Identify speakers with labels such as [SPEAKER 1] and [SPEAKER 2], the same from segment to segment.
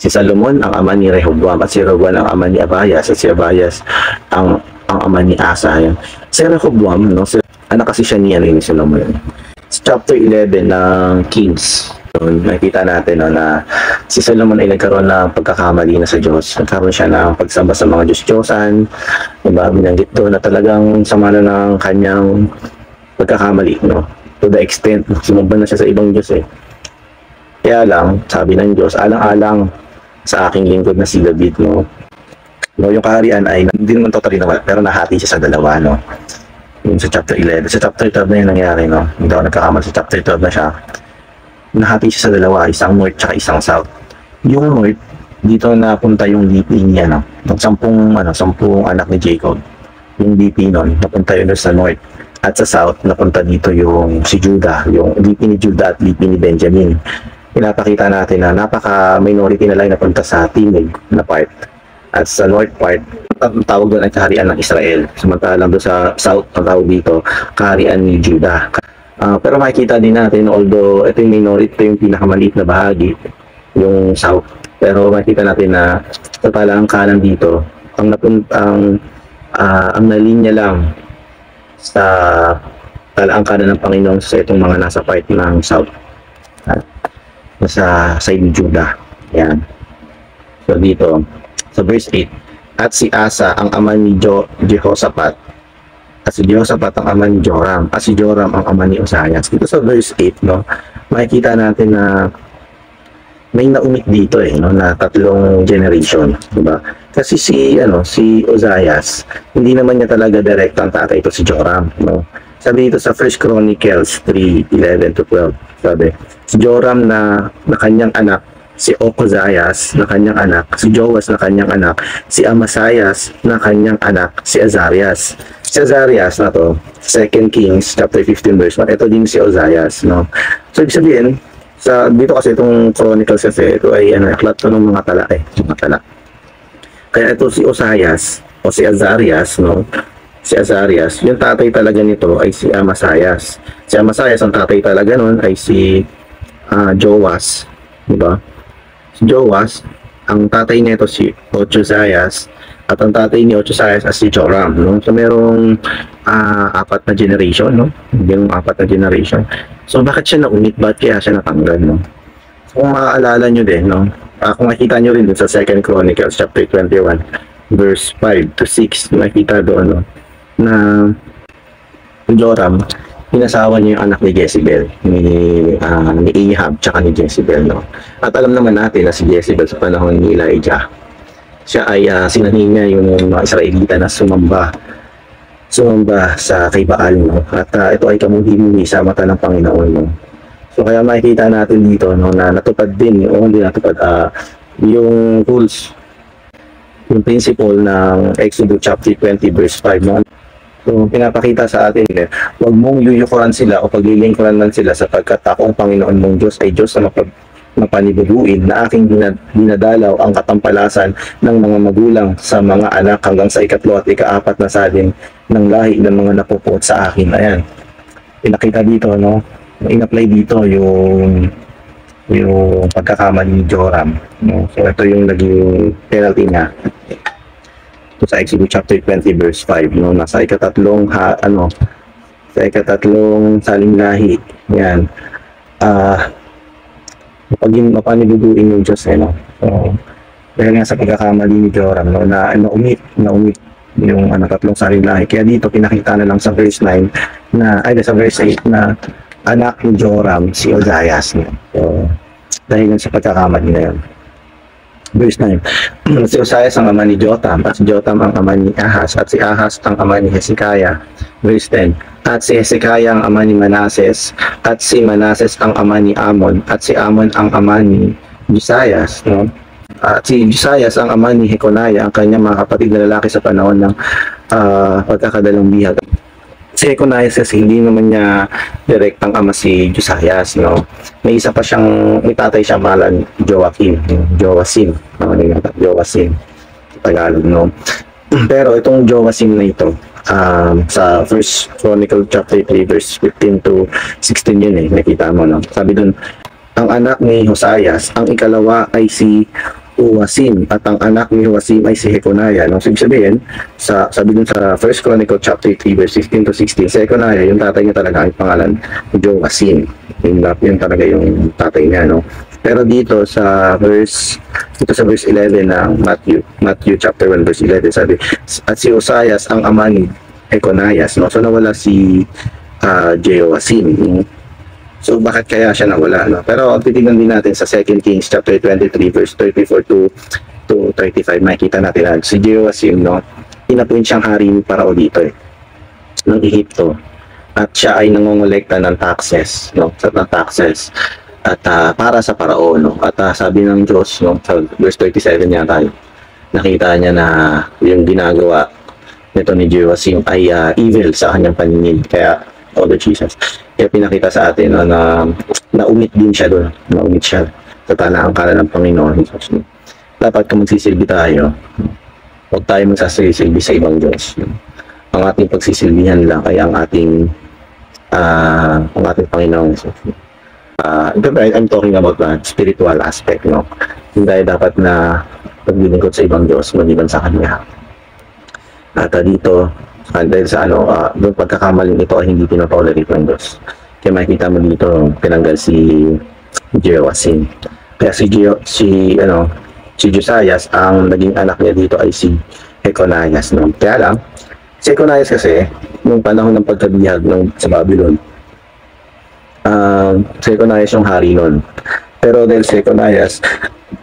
[SPEAKER 1] Si Salomon ang ama ni Rehoboam, at si Rehoboam ang ama ni Abayas, at si Abayas ang ama ni Asa. Yan. Si Rehoboam, no, anak kasi siya ni Solomon. Sa chapter 11 ng Kings, nakikita natin, no, na si Solomon ay nagkaroon ng pagkakamali na sa Diyos. Nagkaroon siya ng pagsamba sa mga Diyos-Diyosan. Diba? Binanggit doon na talagang sama na ng kanyang pagkakamali, no? To the extent, sumamba na siya sa ibang Diyos eh. Kaya lang, sabi ng Diyos, alang-alang sa aking lingkod na si David, no? No, yung kaharian ay hindi naman totally nawala, pero nahati siya sa dalawa, no? Yung sa chapter 11. Sa chapter 12 na yun nangyari, no? Hindi ako nagkakamali, sa chapter 12 na siya. Nahati siya sa dalawa, isang north at isang south. Yung north, dito napunta yung DP niya, no? Yung sampung anak ni Jacob. Yung DP nun, napunta yun sa north. At sa south, napunta dito yung si Judah, yung DP ni Judah at DP ni Benjamin. Pinapakita natin na napaka-minority na lang napunta sa timog na part. At sa north part, ang tawag doon ay kaharian ng Israel. Samantalang doon sa south, ang tawag dito, kaharian ni Judah. Pero makikita din natin, although ito yung minority, ito yung pinakamaliit na bahagi, yung south. Pero makikita natin na sa talaang kanan dito, ang nalinya lang sa talaang kanan ng Panginoon sa itong mga nasa part ng south. Sa side ni Judah. Yan. So dito, sa verse 8, at si Asa ang ama ni Jehoshaphat, at si Jehoshaphat ang ama ni Joram, at si Joram ang ama ni Uzzias. Dito sa verse 8, no, makikita natin na may naumit dito no, na tatlong generation, diba? Kasi si Uzzias, hindi naman niya talaga direct ang tatay, ito si Joram, no. Sabi dito sa 1 Chronicles 3:11-12, sabi, si Joram na kanyang anak, si Okozias na kanyang anak, si Joas na kanyang anak, si Amasayas na kanyang anak, si Azarias. Si Azarias na to, 2 Kings chapter 15 verse 1, ito din si Uzzias, no. So ibig sabihin, dito kasi itong Chronicles kasi, ito ay aklat to ng mga tala mga tala. Kaya ito si Uzzias o si Azarias, no. Si Azarias, yung tatay talaga nito ay si Amasayas. Si Amasayas, ang tatay talaga nun ay si Joas, di ba? Si Joas, ang tatay nito si Ochozias, at ang tatay ni Ochozias as si Joram, no? So merong apat na generation, no? Yung apat na generation. So bakit siya naunit? Bakit kaya siya natanggal, no? So, kung maaalala nyo din, no? Kung makita nyo rin din sa 2 Chronicles chapter 21 verse 5-6, makita doon, no, na Joram, pinasawa niya yung anak ni Jezebel, ni Ahab, tsaka ni Jezebel, no? At alam naman natin na si Jezebel sa panahon ni Elijah, siya ay sinanin niya yung mga Israelita na sumamba sa kay Baal, no? At ito ay kamuhi-muhi sa mata ng Panginoon, no? So kaya makikita natin dito, no, na natupad din, hindi natupad yung rules, yung principle ng Exodus chapter 20 verse 5, no? So, pinapakita sa atin, huwag mong yuyukuran sila o paglilingkuran lang sila sapagkat ako ang Panginoon mong Diyos ay Diyos na mapanibubuin na aking dinadalaw ang katampalasan ng mga magulang sa mga anak hanggang sa ikatlo at ikaapat na salin ng lahi ng mga napupuot sa akin. Ayan. Pinakita dito, no? In-apply dito yung pagkakamali ni Joram, no? So, ito yung naging penalty niya. Sa Exodus chapter 20 verse 5, no, nasa ikatatlong saling lahi. Yan. Mapanibubuin yung Diyos, no. So dahil nga sa pagkakamali ni Joram, no, na naumit yung tatlong saling lahi. Kaya dito pinakita na lang sa verse 9 sa verse 8 na anak ni Joram si Uzzias, no. So dahil nga sa pagkakamali na yun. Verse 9, si Uzzias ang ama ni Jotam, at si Jotam ang ama ni Ahaz, at si Ahaz ang ama ni Hezekiah. Verse 10, at si Hezekiah ang ama ni Manases, at si Manases ang ama ni Amon, at si Amon ang ama ni Josias, no? At si Josias ang ama ni Jeconiah, ang kanyang mga kapatid na lalaki sa panahon ng pagkakadalang bihag. Si Jeconiah kasi hindi naman niya direktang ama si Josias, no? May isa pa siyang, may tatay siya malan Joasim, Tagalog, no? Pero itong Joasim na ito, sa 1 Chronicle chapter 3 verse 15-16 yun nakita mo, no? Sabi dun, ang anak ni Hosayas, ang ikalawa ay si Huwasim, at ang anak ni Huwasim ay si Hekonaya. No? So, ibig sabihin, sabi dun sa 1 Chronicle chapter 3 verse 15 to 16, si Hekonaya, yung tatay niya talaga ang pangalan Joachim. Yun talaga yung tatay niya, no? Pero dito sa verse 11 ng Matthew chapter 1 verse 11, sabi, at si Osias ang ama ni Heconias, no? So nawala si Jehoasim. So bakit kaya siya nawala, no? Pero titingnan din natin sa 2 Kings chapter 23 verse 34 to 35, makikita natin na si Jehoasim, no, inapuin siyang hari ni Parao dito ng Ehipto, at siya ay nangongolekta ng taxes, no, ng taxes at para sa Parao, no. At sabi ng Diyos, no, sa verse 37 niya tayo, nakita niya na yung ginagawa nito ni Jehoasim ay evil sa kanyang paningin. Kaya Lord Jesus, kaya pinakita sa atin, no, na naumit din siya doon, naumit siya sa talaangkalan ng Panginoon. Dapat kung magsisilbi tayo, huwag tayo magsasilbi sa ibang Diyos. Ang ating pagsisilbihan lang ay ang ating Panginoon. I'm talking about the spiritual aspect, no? Hindi tayo dapat na paglilingkod sa ibang Diyos maliban sa Kanya. At dito, dahil sa yung pagkakamaling ito ay hindi tinotolerate ng Diyos. Kaya makikita mo dito, pinanggal si Jehoasim. Kaya si Josias, ang naging anak niya dito ay si Heconias, no? Kaya lang, si Heconias kasi, nung panahon ng pagkabihag sa Babylon, si Heconias yung hari nun. Pero dahil si Heconias,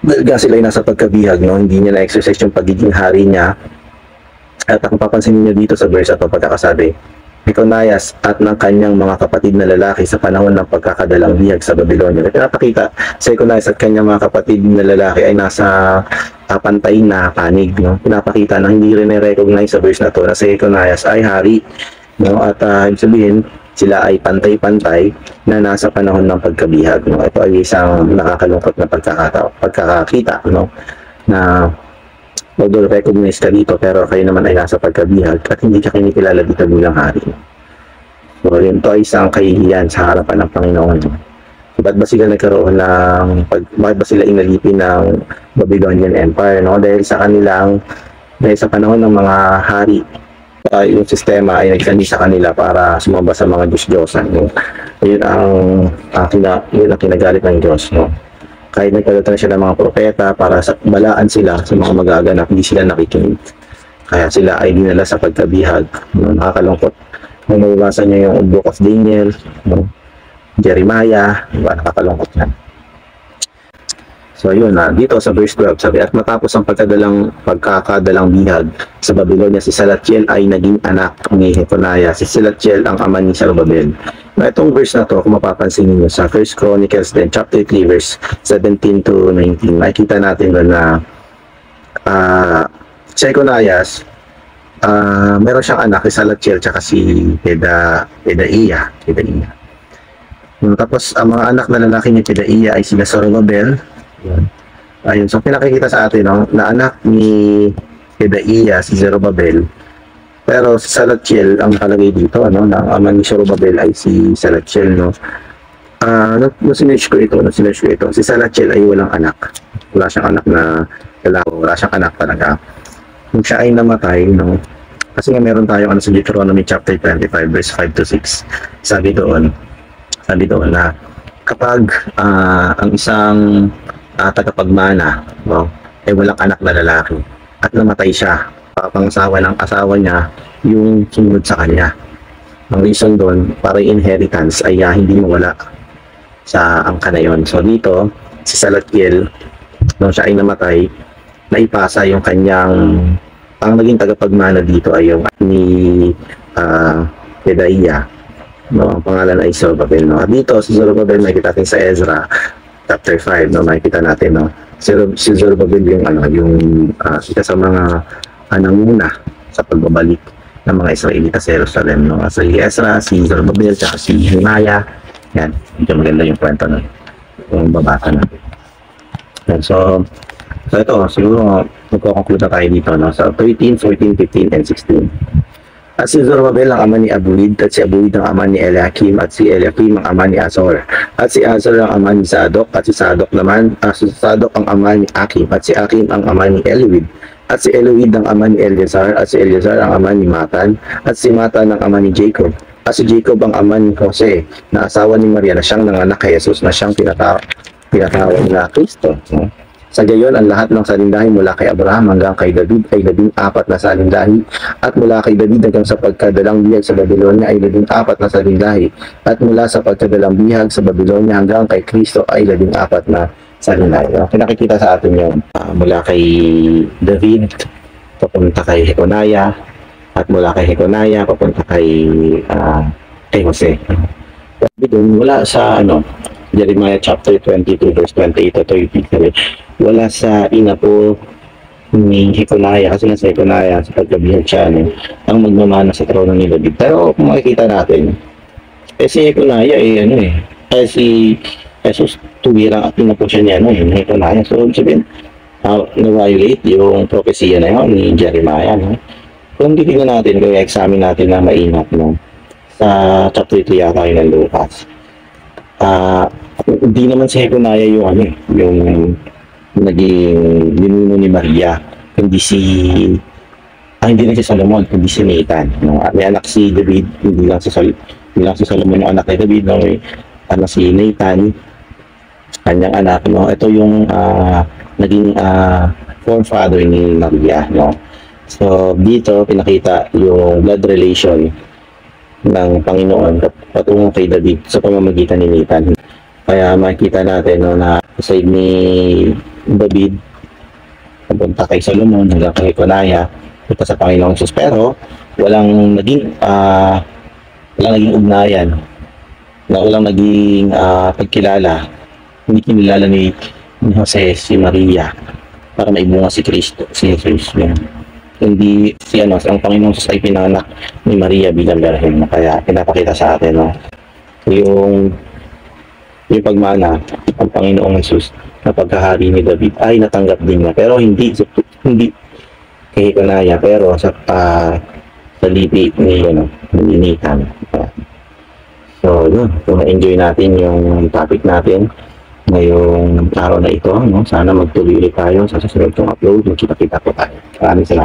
[SPEAKER 1] dahil sila ay nasa pagkabihag, no, hindi niya na-exercise yung pagiging hari niya. At kung papansinin niyo dito sa verse ito, pagkakasabi, Heconias at ng kanyang mga kapatid na lalaki sa panahon ng pagkakadalang bihag sa Babylonia. Pinapakita, si Heconias at kanyang mga kapatid na lalaki ay nasa pantay na panig, no? Pinapakita na hindi rin i-recognize sa verse na to na si Heconias ay hari, no? At ibig sabihin, sila ay pantay-pantay na nasa panahon ng pagkabihag, no? Ito ay isang nakakalungkot na pagkakakita, no? Na although recognize ka dito, pero kayo naman ay nasa pagkabihag at hindi ka kinikilala dito bilang hari. So, yun, ito ay isang kahihiyan sa harapan ng Panginoon. So, ba't ba sila nagkaroon bakit ba sila inalipin ng Babylonian Empire, no? Dahil sa panahon ng mga hari, yung sistema ay nagkani sa kanila para sumamba sa mga Diyos-Diyosan, no? Yun ang kinagalit ng Diyos, no? Kahit nagpadala siya ng mga propeta para balaan sila sa mga magaganap, hindi sila nakikinig. Kaya sila ay dinala sa pagkabihag, no? Nakakalungkot. Nung nababasa niya yung Book of Daniel, no? Jeremiah, diba? Nakakalungkot yan. So yun, dito sa verse 12, sabi, at matapos ang pagkakadalang bihag sa Babylonia, si Salatiel ay naging anak ni Heconias. Si Salatiel ang ama ni Zerubbabel. Na itong verse na to, kung mapapansin niyo sa 1 Chronicles then chapter 3 verse 17 to 19, makikita natin doon na si Heconias, meron siyang anak, si Salatiel, tsaka si Pedaiah. Tapos ang mga anak na lalaki ni Pedaiah ay sila Zerubbabel. Ayun, so pinakikita sa atin, no, na anak ni Pedaiah si Zerubbabel, pero si Salatiel ang palagay dito, no, na ang ama ni Zerubbabel ay si Salatiel, no. Sinerch ko ito, si Salatiel ay walang anak, wala siyang anak na lalaki, wala siyang anak talaga. Kung siya ay namatay, no, kasi nga meron tayong sa Deuteronomy chapter 25 verse 5 to 6, sabi doon na kapag ang isang tagapagmana, no, ay walang anak na lalaki at namatay siya, pangasawa ng asawa niya yung sumunod sa kanya. Ang reason doon, para yung inheritance ay hindi mawala sa angka na yun. So dito, si Salatiel, nung siya ay namatay, naipasa yung kanyang, ang naging tagapagmana dito ay yung ni Pedaiah, no, ang pangalan ay Zerubbabel, no. At dito si Zerubbabel, makikita natin sa Ezra chapter 5, no, makikita natin, no, si Zerubbabel yung isa sa mga nanguna sa pagbabalik ng mga Israelita sa Jerusalem, no. Si Ezra, si Zerubbabel, tsaka si Nehemiah, yan, medyo maganda yung kwento nun, yung babasa natin. Yan, so ito, siguro magko-conclude na tayo dito, no, sa 13, 14, 15, and 16. At si Zorobabel ang ama ni Abuid, at si Abuid ang ama ni Eliakim, at si Eliakim ang ama ni Azor. At si Azor ang ama ni Sadok, at si Sadok si Sadok ang ama ni Akim, at si Akim ang ama ni Eliud. At si Eliud ang ama ni Eleazar, at si Eleazar ang ama ni Matan, at si Matan ang ama ni Jacob. At si Jacob ang ama ni Jose, na asawa ni Maria na siyang nanganak kay Jesus na siyang tinatawag na Kristo. Sa gayon, ang lahat ng salindahi mula kay Abraham hanggang kay David ay 14 na salindahi, at mula kay David hanggang sa pagkadalang bihag sa Babylonia ay 14 na salindahi, at mula sa pagkadalang bihag sa Babylonia hanggang kay Kristo ay 14 na salindahi. Pinakikita sa atin yung mula kay David papunta kay Jeconiah, at mula kay Jeconiah papunta kay Jose. Wala sa Jeremiah chapter 22 verse 28 to 30, wala sa inapo ni Jeconiah, kasi nga sa Jeconiah sa pagkabihag siya ang magmamana sa trono ni David. Pero kung makikita natin, si Jeconiah si Jesus tuwirang inapo siya niya ni Jeconiah. So sabihin, na-violate yung propesya na yun ni Jeremiah. Kung titignan natin, kung i-examine natin na maingat sa chapter 3 yata yun ng Lucas, hindi naman si Jeconiah yung naging ninuno ni Maria, hindi na si Solomon, kundi si Nathan. May anak si David, hindi lang si Solomon yung anak ni David, may anak si Nathan, kanyang anak. Ito yung naging forefather ni Maria. So dito pinakita yung blood relation ng Panginoon patungo kay David sa pamamagitan ni Nathan. Kaya makikita natin na side ni David papunta kay Solomon hanggang kay Jeconiah punta sa Panginoong Jesus, pero walang naging ugnayan, walang naging pagkilala, hindi kinilala ni Jose si Maria para maibunga si Kristo, si Jesus. Hindi ang Panginoong Jesus ay pinanganak ni Maria bilang Berhen. Kaya pinapakita sa atin yung pagmana ang Panginoong Jesus na pagkahari ni David ay natanggap din niya, pero hindi kay Jeconiah, pero sa lipi ni Nathan. So yun, kung na-enjoy natin yung topic natin ngayong araw na ito, sana magtuloy ulit tayo sa susunod kong upload. Magkita-kita po tayo. Maraming salamat.